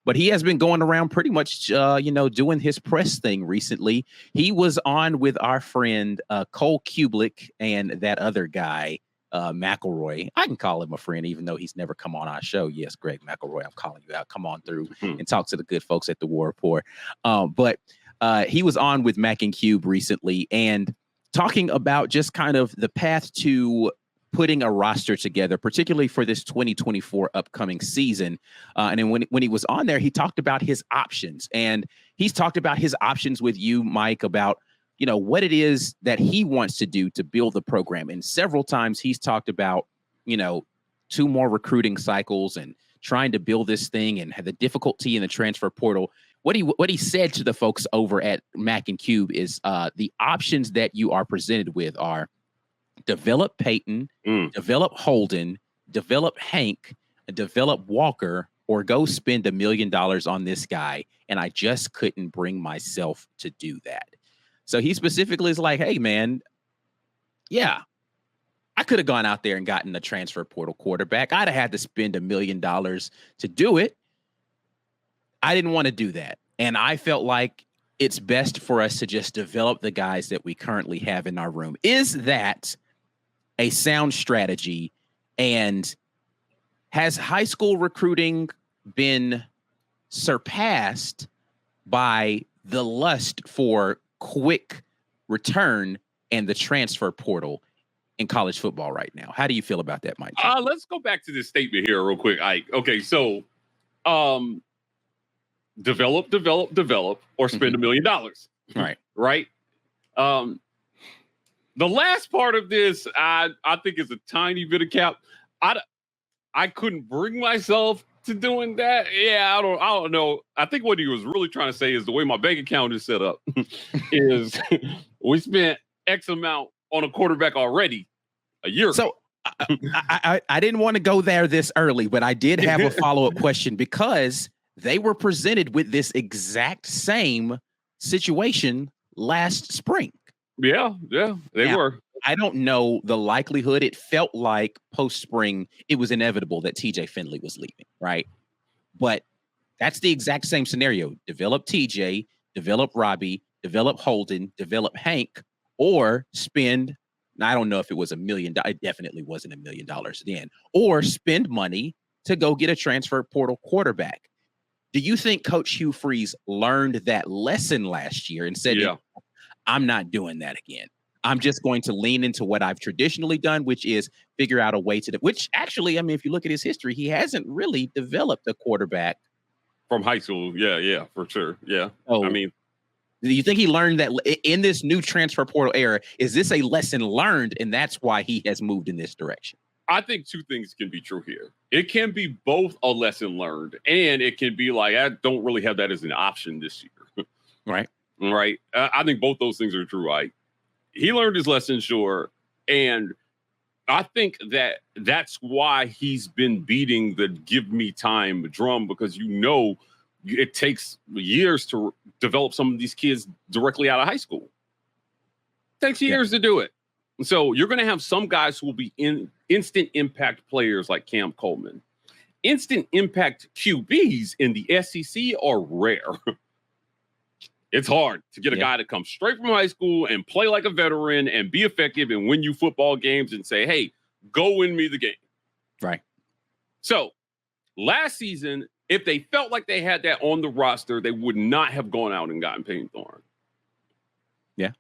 But he has been going around pretty much, doing his press thing recently. He was on with our friend Cole Kubelik and that other guy, McElroy. I can call him a friend, even though he's never come on our show. Yes, Greg McElroy, I'm calling you out. Come on through and talk to the good folks at the War Report. But he was on with Mac and Cube recently and talking about just kind of the path to putting a roster together, particularly for this 2024 upcoming season. And then when he was on there, he talked about his options, and he's talked about his options with you, Mike, about, what it is that he wants to do to build the program. And several times he's talked about, 2 more recruiting cycles and trying to build this thing and have the difficulty in the transfer portal. What he said to the folks over at Mac and Cube is the options that you are presented with are develop Peyton, develop Holden, develop Hank, develop Walker, or go spend $1 million on this guy. And I just couldn't bring myself to do that. So he specifically is like, hey, man, yeah, I could have gone out there and gotten a transfer portal quarterback. I'd have had to spend $1 million to do it. I didn't want to do that. And I felt like it's best for us to just develop the guys that we currently have in our room. Is that a sound strategy? And has high school recruiting been surpassed by the lust for quick return and the transfer portal in college football right now? How do you feel about that, Mike? Let's go back to this statement here real quick, Ike. Okay, so develop, or spend $1 million. Right. The last part of this, I think, is a tiny bit of cap. I couldn't bring myself to doing that. Yeah, I don't know. I think what he was really trying to say is the way my bank account is set up is we spent X amount on a quarterback already a year ago. So I didn't want to go there this early, but I did have a follow-up question because they were presented with this exact same situation last spring. Yeah, they were. I don't know the likelihood. It felt like post-spring, it was inevitable that TJ Finley was leaving, right? But that's the exact same scenario. Develop TJ, develop Robbie, develop Holden, develop Hank, or spend, I don't know if it was $1 million. It definitely wasn't $1 million then. Or spend money to go get a transfer portal quarterback. Do you think Coach Hugh Freeze learned that lesson last year and said, I'm not doing that again? I'm just going to lean into what I've traditionally done, which is figure out a way to, which actually, I mean, if you look at his history, he hasn't really developed a quarterback from high school. Yeah, for sure. Yeah. Oh, I mean, do you think he learned that in this new transfer portal era? Is this a lesson learned, and that's why he has moved in this direction? I think 2 things can be true here. It can be both a lesson learned, and it can be like, I don't really have that as an option this year. Right. I think both those things are true. He learned his lesson, sure. And I think that's why he's been beating the give me time drum, because it takes years to develop some of these kids directly out of high school. It takes years to do it. So you're going to have some guys who will be instant impact players like Cam Coleman. Instant impact QBs in the SEC are rare. It's hard to get a guy to come straight from high school and play like a veteran and be effective and win you football games and say, hey, go win me the game. Right. So last season, if they felt like they had that on the roster, they would not have gone out and gotten Payton Thorne. Yeah.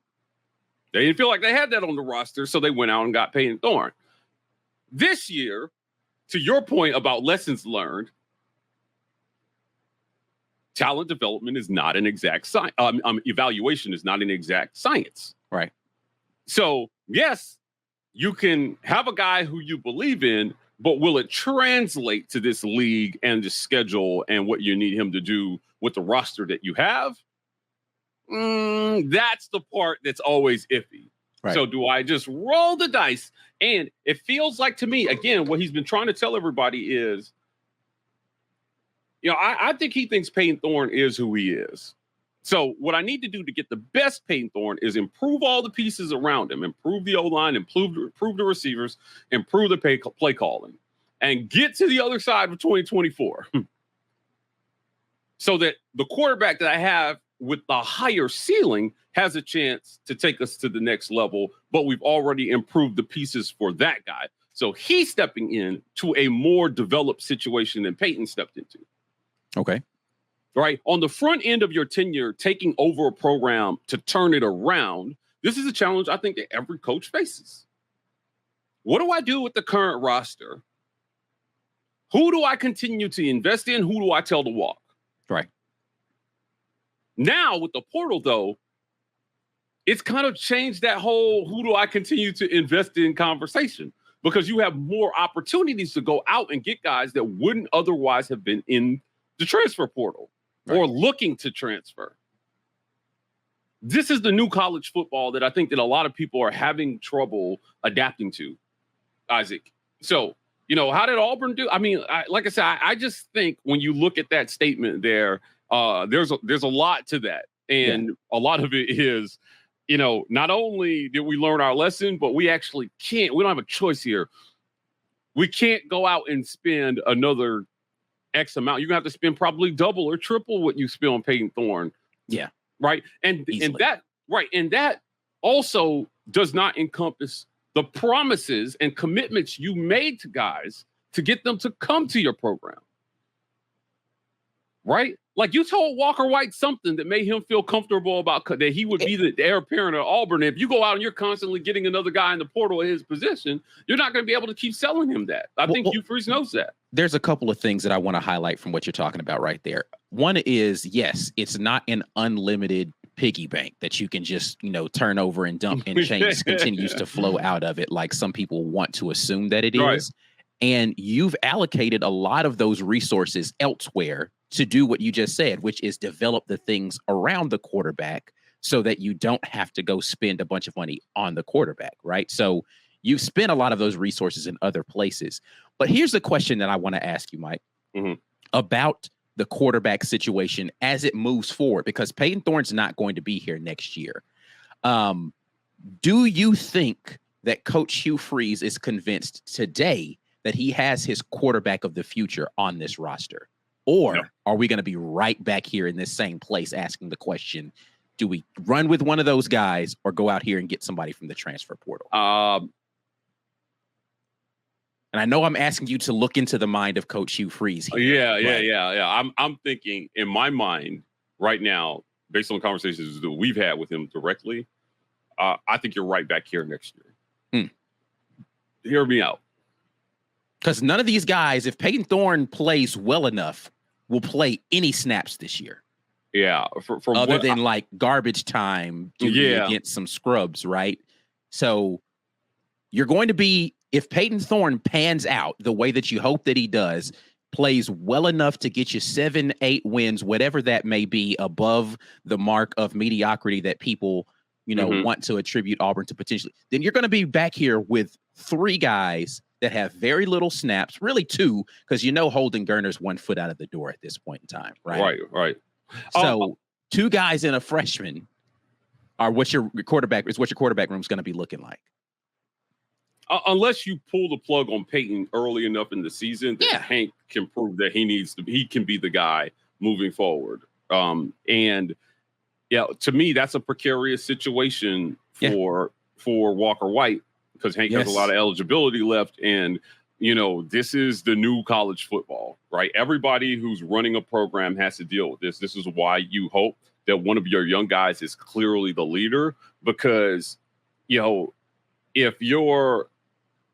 They didn't feel like they had that on the roster, so they went out and got Payton Thorne. This year, to your point about lessons learned, talent development is not an exact science. Evaluation is not an exact science. Right. So, yes, you can have a guy who you believe in, but will it translate to this league and the schedule and what you need him to do with the roster that you have? That's the part that's always iffy. Right. So do I just roll the dice? And it feels like to me, again, what he's been trying to tell everybody is, I think he thinks Payton Thorne is who he is. So what I need to do to get the best Payton Thorne is improve all the pieces around him, improve the O-line, improve the receivers, improve the play calling, and get to the other side of 2024. so that the quarterback that I have with the higher ceiling has a chance to take us to the next level, but we've already improved the pieces for that guy. So he's stepping in to a more developed situation than Peyton stepped into. Okay. Right? On the front end of your tenure, taking over a program to turn it around, this is a challenge I think that every coach faces. What do I do with the current roster? Who do I continue to invest in? Who do I tell to walk? Right. Now, with the portal, though, it's kind of changed that whole who do I continue to invest in conversation, because you have more opportunities to go out and get guys that wouldn't otherwise have been in the transfer portal or looking to transfer. This is the new college football that I think that a lot of people are having trouble adapting to, Isaac. So, how did Auburn do? I mean, like I said, I just think when you look at that statement there, there's a lot to that. And a lot of it is, not only did we learn our lesson, but we don't have a choice here. We can't go out and spend another X amount. You're going to have to spend probably double or triple what you spend on Peyton Thorne. Yeah. Right. And that also does not encompass the promises and commitments you made to guys to get them to come to your program. Right? Like, you told Walker White something that made him feel comfortable about that he would be the heir apparent of Auburn. If you go out and you're constantly getting another guy in the portal in his position, you're not going to be able to keep selling him that. I think Hugh Freeze knows that. There's a couple of things that I want to highlight from what you're talking about right there. One is, yes, it's not an unlimited piggy bank that you can just, turn over and dump, and change continues to flow out of it like some people want to assume that it is. And you've allocated a lot of those resources elsewhere to do what you just said, which is develop the things around the quarterback so that you don't have to go spend a bunch of money on the quarterback, right? So you've spent a lot of those resources in other places. But here's the question that I want to ask you, Mike, about the quarterback situation as it moves forward, because Peyton Thorne's not going to be here next year. Do you think that Coach Hugh Freeze is convinced today that he has his quarterback of the future on this roster? Or are we going to be right back here in this same place asking the question, do we run with one of those guys or go out here and get somebody from the transfer portal? And I know I'm asking you to look into the mind of Coach Hugh Freeze here. Yeah. I'm thinking in my mind right now, based on conversations that we've had with him directly, I think you're right back here next year. Hear me out. Because none of these guys, if Peyton Thorne plays well enough, will play any snaps this year. Yeah. Other than like garbage time against some scrubs, right? So you're going to be, if Peyton Thorne pans out the way that you hope that he does, plays well enough to get you 7-8 wins, whatever that may be, above the mark of mediocrity that people, want to attribute Auburn to potentially, then you're going to be back here with 3 guys that have very little snaps, really 2, because Holden Gerner's 1 foot out of the door at this point in time, right? Right. So 2 guys and a freshman are what your quarterback room is going to be looking like. Unless you pull the plug on Peyton early enough in the season that Hank can prove that he can be the guy moving forward. And to me, that's a precarious situation for Walker White, because Hank has a lot of eligibility left. And, this is the new college football, right? Everybody who's running a program has to deal with this. This is why you hope that one of your young guys is clearly the leader, because, if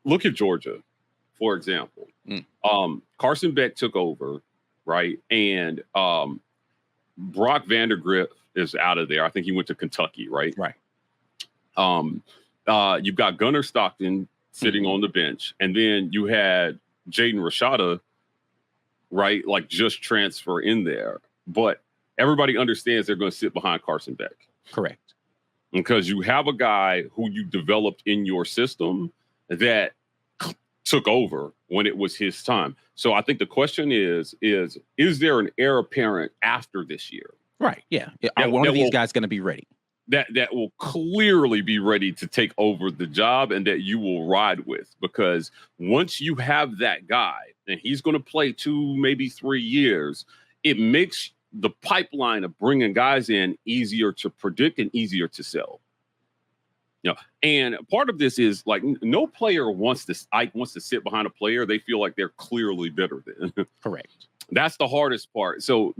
look at Georgia, for example. Carson Beck took over, right? And Brock Vandergrift is out of there. I think he went to Kentucky, right? Right. You've got Gunnar Stockton sitting on the bench, and then you had Jaden Rashada, right? Like, just transfer in there. But everybody understands they're going to sit behind Carson Beck. Correct. Because you have a guy who you developed in your system that took over when it was his time. So I think the question is there an heir apparent after this year? Right. Yeah. One of these guys going to be ready. That will clearly be ready to take over the job and that you will ride with. Because once you have that guy and he's going to play 2, maybe 3 years, it makes the pipeline of bringing guys in easier to predict and easier to sell. And part of this is like no player wants to sit behind a player they feel like they're clearly better than. Correct. That's the hardest part. So,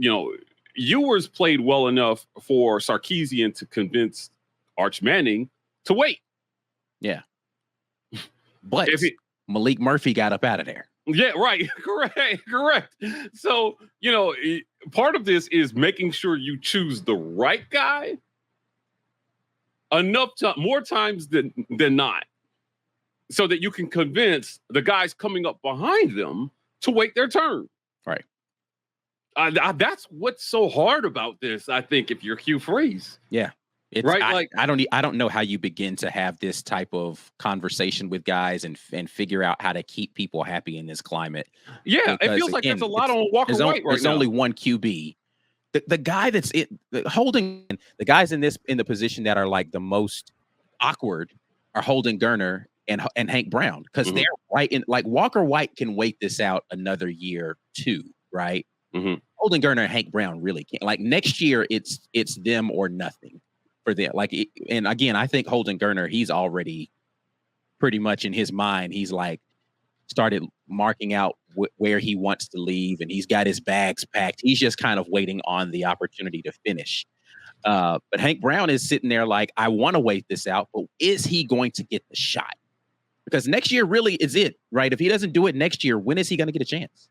Ewers played well enough for Sarkisian to convince Arch Manning to wait. Yeah. But Malik Murphy got up out of there. Yeah, right. Correct. So, part of this is making sure you choose the right guy more times than not, so that you can convince the guys coming up behind them to wait their turn. Right. That's what's so hard about this, I think, if you're Hugh Freeze. Yeah. Right. I don't know how you begin to have this type of conversation with guys and figure out how to keep people happy in this climate. Yeah. It feels like there's a lot on Walker White right now. There's only one QB. The guy that's holding the guys in the position that are like the most awkward are Holden Geriner and Hank Brown, because they're right in, like, Walker White can wait this out another year too, right? Holden Geriner and Hank Brown really can't. Like, next year it's them or nothing for them. And again, I think Holden Geriner, he's already pretty much in his mind, he's like started marking out where he wants to leave, and he's got his bags packed. He's just kind of waiting on the opportunity to finish. But Hank Brown is sitting there like, I want to wait this out, but is he going to get the shot? Because next year really is it, right? If he doesn't do it next year, when is he going to get a chance?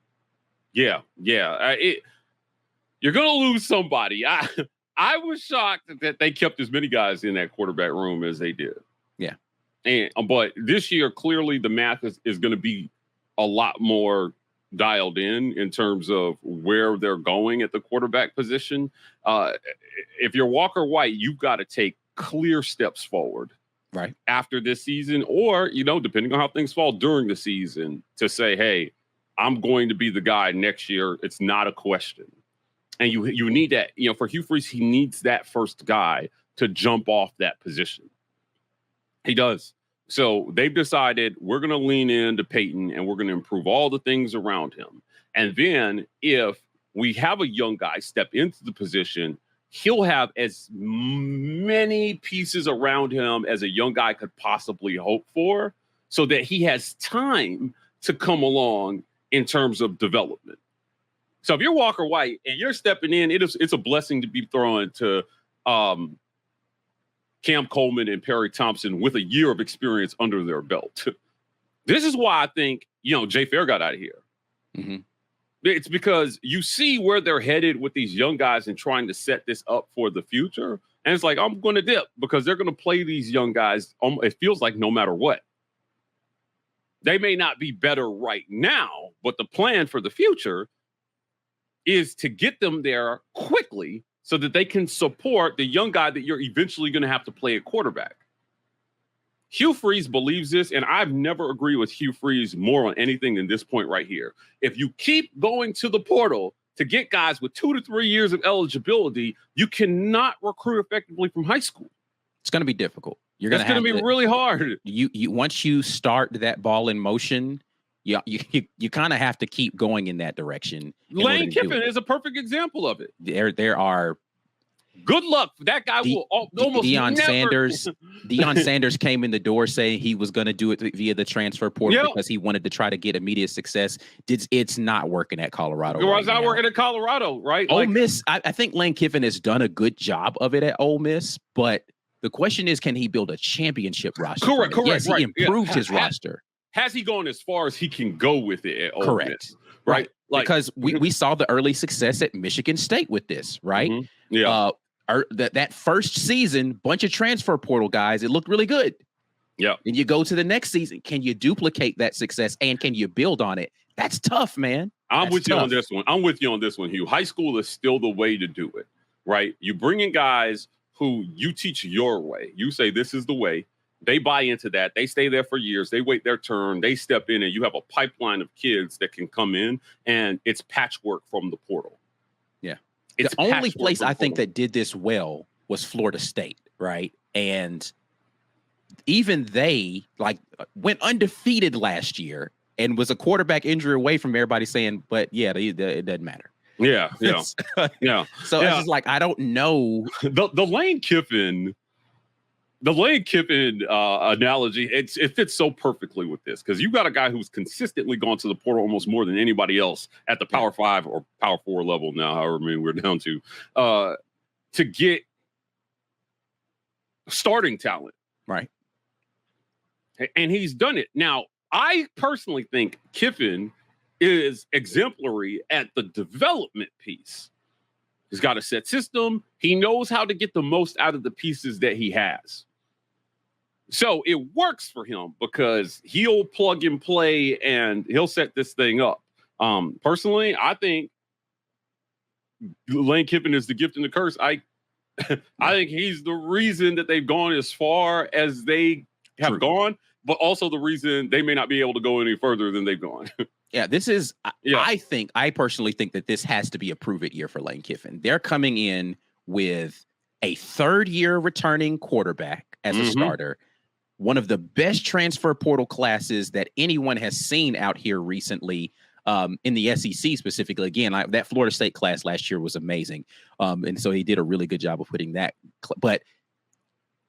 Yeah. You're going to lose somebody. I was shocked that they kept as many guys in that quarterback room as they did. Yeah. But this year, clearly the math is going to be a lot more dialed in terms of where they're going at the quarterback position. If you're Walker White, you've got to take clear steps forward right after this season, or, depending on how things fall during the season, to say, hey, I'm going to be the guy next year. It's not a question. And you need that, for Hugh Freeze, he needs that first guy to jump off that position. He does. So they've decided we're going to lean into Peyton and we're going to improve all the things around him. And then if we have a young guy step into the position, he'll have as many pieces around him as a young guy could possibly hope for, so that he has time to come along in terms of development. So if you're Walker White and you're stepping in, it's a blessing to be thrown to Cam Coleman and Perry Thompson with a year of experience under their belt. This is why I think, Jay Fair got out of here. It's because you see where they're headed with these young guys and trying to set this up for the future. And it's like, I'm going to dip, because they're going to play these young guys. It feels like no matter what. They may not be better right now, but the plan for the future is to get them there quickly so that they can support the young guy that you're eventually going to have to play at quarterback. Hugh Freeze believes this, and I've never agreed with Hugh Freeze more on anything than this point right here. If you keep going to the portal to get guys with 2 to 3 years of eligibility, you cannot recruit effectively from high school. It's going to be difficult. It's going to be really hard. You once you start that ball in motion, you kind of have to keep going in that direction. Lane Kiffin is a perfect example of it. There are. Good luck. That guy will almost Deion never. Sanders. Deion Sanders came in the door saying he was going to do it via the transfer portal because he wanted to try to get immediate success. It's not working at Colorado. It's not working at Colorado, right? Ole Miss. I think Lane Kiffin has done a good job of it at Ole Miss, but the question is, can he build a championship roster? Correct. Yes, he improved his roster. Has he gone as far as he can go with it at Ole Miss? Right. Because we saw the early success at Michigan State with this, right? Yeah. That first season, bunch of transfer portal guys, it looked really good. Yeah. And you go to the next season. Can you duplicate that success, and can you build on it? That's tough, man. I'm with you on this one, Hugh. High school is still the way to do it, right? You bring in guys who you teach your way. You say, this is the way. They buy into that. They stay there for years. They wait their turn. They step in, and you have a pipeline of kids that can come in, and it's patchwork from the portal. Yeah. It's the only place I think that did this well was Florida State, right? And even they went undefeated last year and was a quarterback injury away from everybody saying, but yeah, it doesn't matter. Yeah. Yeah. Yeah. So it's just like, I don't know. The Lane Kiffin. The Lane Kiffin analogy, it fits so perfectly with this because you got a guy who's consistently gone to the portal almost more than anybody else at the Power 5 or Power 4 level now, however many we're down to get starting talent. Right. And he's done it. Now, I personally think Kiffin is exemplary at the development piece. He's got a set system. He knows how to get the most out of the pieces that he has. So it works for him because he'll plug and play and he'll set this thing up. Personally, I think Lane Kiffin is the gift and the curse. I think he's the reason that they've gone as far as they have gone, but also the reason they may not be able to go any further than they've gone. Yeah, this is, I personally think that this has to be a prove it year for Lane Kiffin. They're coming in with a third-year returning quarterback as a starter, one of the best transfer portal classes that anyone has seen out here recently in the SEC specifically. Again, that Florida State class last year was amazing. And so he did a really good job of putting that. But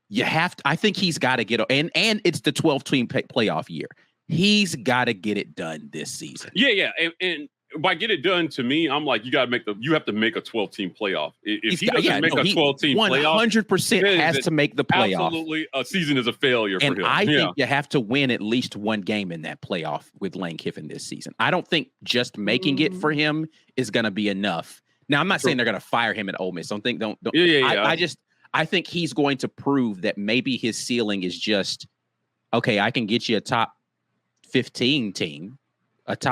you have to, I think he's got to get, and it's the 12-team playoff year. He's got to get it done this season. Yeah. And by get it done, to me, I'm like, you have to make a 12-team playoff. If he doesn't make a 12-team playoff, 100% has to make the playoff. Absolutely, a season is a failure for him. And I think you have to win at least one game in that playoff with Lane Kiffin this season. I don't think just making it for him is going to be enough. Now, I'm not saying they're going to fire him at Ole Miss. Don't. I think he's going to prove that maybe his ceiling is just, okay, I can get you a top 15 team.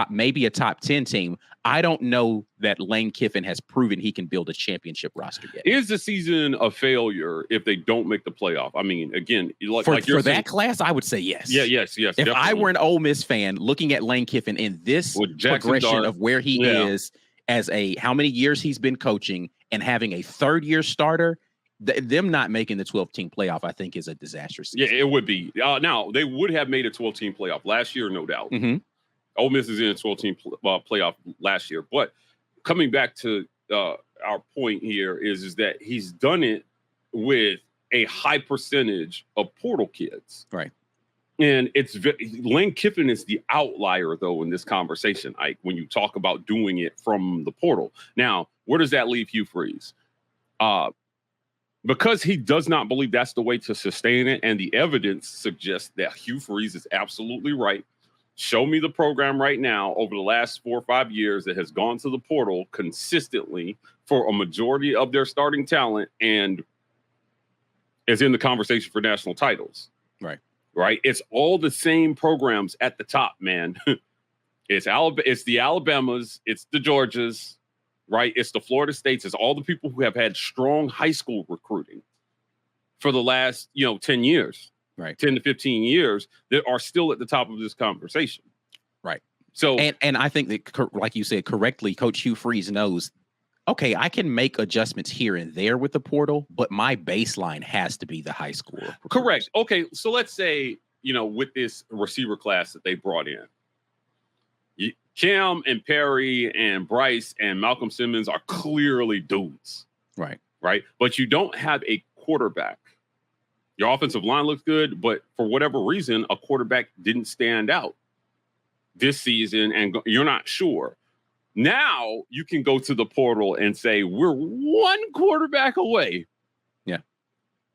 Maybe a top 10 team. I don't know that Lane Kiffin has proven he can build a championship roster yet. Is the season a failure if they don't make the playoff? I mean, again, for that class, I would say yes. Yeah, yes. If definitely. I were an Ole Miss fan looking at Lane Kiffin in this progression of where he is as how many years he's been coaching and having a third-year starter, them not making the 12-team playoff, I think, is a disastrous season. Yeah, it would be. Now, they would have made a 12-team playoff last year, no doubt. Mm-hmm. Ole Miss is in a 12-team playoff last year. But coming back to our point here is that he's done it with a high percentage of portal kids. Right. And Lane Kiffin is the outlier, though, in this conversation, Ike, when you talk about doing it from the portal. Now, where does that leave Hugh Freeze? Because he does not believe that's the way to sustain it, and the evidence suggests that Hugh Freeze is absolutely right. Show me the program right now over the last 4 or 5 years that has gone to the portal consistently for a majority of their starting talent and is in the conversation for national titles. Right. It's all the same programs at the top, man. It's the Alabamas. It's the Georgias. Right. It's the Florida States. It's all the people who have had strong high school recruiting for the last, 10 years. Right. 10 to 15 years that are still at the top of this conversation. Right. So, and I think that, like you said correctly, Coach Hugh Freeze knows, okay, I can make adjustments here and there with the portal, but my baseline has to be the high school. Correct. Okay. So let's say, with this receiver class that they brought in, Cam and Perry and Bryce and Malcolm Simmons are clearly dudes. Right. Right. But you don't have a quarterback. Your offensive line looks good, but for whatever reason, a quarterback didn't stand out this season, and you're not sure. Now you can go to the portal and say, we're one quarterback away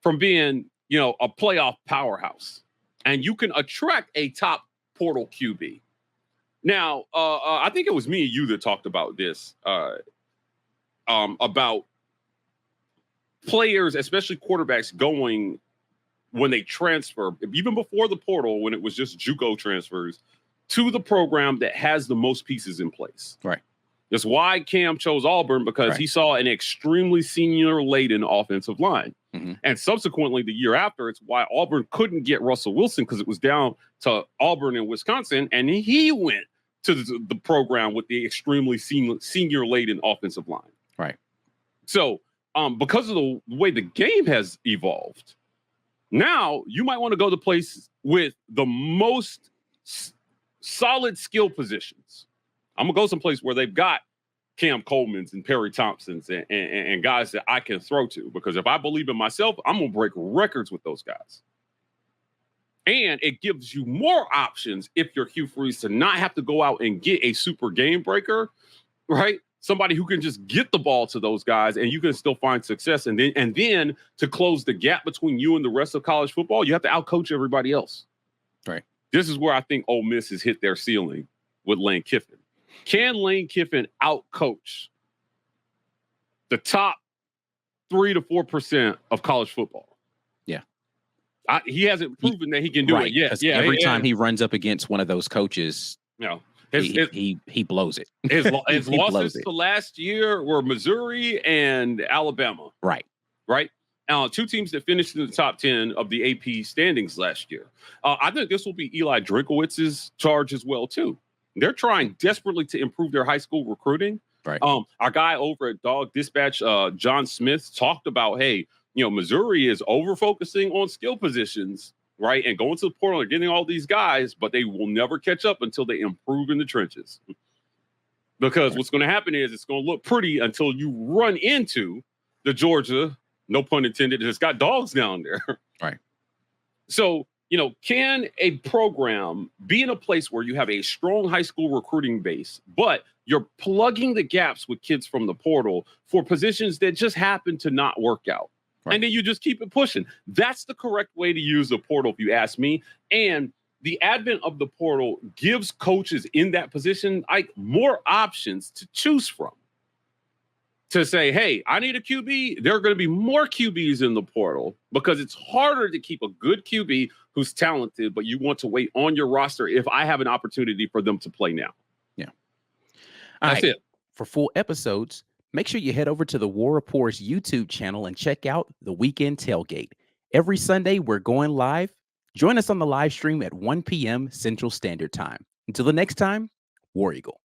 from being, a playoff powerhouse. And you can attract a top portal QB. Now, I think it was me and you that talked about this, about players, especially quarterbacks, going when they transfer, even before the portal, when it was just JUCO transfers, to the program that has the most pieces in place. Right. That's why Cam chose Auburn, because he saw an extremely senior-laden offensive line. Mm-hmm. And subsequently, the year after, it's why Auburn couldn't get Russell Wilson, because it was down to Auburn and Wisconsin, and he went to the program with the extremely senior-laden offensive line. Right. So, because of the way the game has evolved, now you might want to go to places with the most solid skill positions. I'm going to go someplace where they've got Cam Coleman's and Perry Thompson's and guys that I can throw to. Because if I believe in myself, I'm going to break records with those guys. And it gives you more options if you're Hugh Freeze to not have to go out and get a super game breaker, right? Somebody who can just get the ball to those guys and you can still find success. And then to close the gap between you and the rest of college football, you have to outcoach everybody else. Right. This is where I think Ole Miss has hit their ceiling with Lane Kiffin. Can Lane Kiffin outcoach the top 3 to 4% of college football? Yeah. He hasn't proven that he can do it yet. Yeah. Every time he runs up against one of those coaches, he blows it. His losses to last year were Missouri and Alabama. Right. Two teams that finished in the top 10 of the AP standings last year. I think this will be Eli Drinkowitz's charge as well, too. They're trying desperately to improve their high school recruiting. Right. Our guy over at Dog Dispatch, John Smith, talked about, hey, Missouri is over-focusing on skill positions, right, and going to the portal and getting all these guys, but they will never catch up until they improve in the trenches. Because what's going to happen is it's going to look pretty until you run into the Georgia, no pun intended, it's got dogs down there. Right. So, can a program be in a place where you have a strong high school recruiting base, but you're plugging the gaps with kids from the portal for positions that just happen to not work out? Right. And then you just keep it pushing. That's the correct way to use the portal, if you ask me. And the advent of the portal gives coaches in that position more options to choose from. To say, hey, I need a QB. There are going to be more QBs in the portal because it's harder to keep a good QB who's talented, but you want to wait on your roster if I have an opportunity for them to play now. Yeah. That's it. For full episodes, make sure you head over to the War Report's YouTube channel and check out the Weekend Tailgate. Every Sunday, we're going live. Join us on the live stream at 1 p.m. Central Standard Time. Until the next time, War Eagle.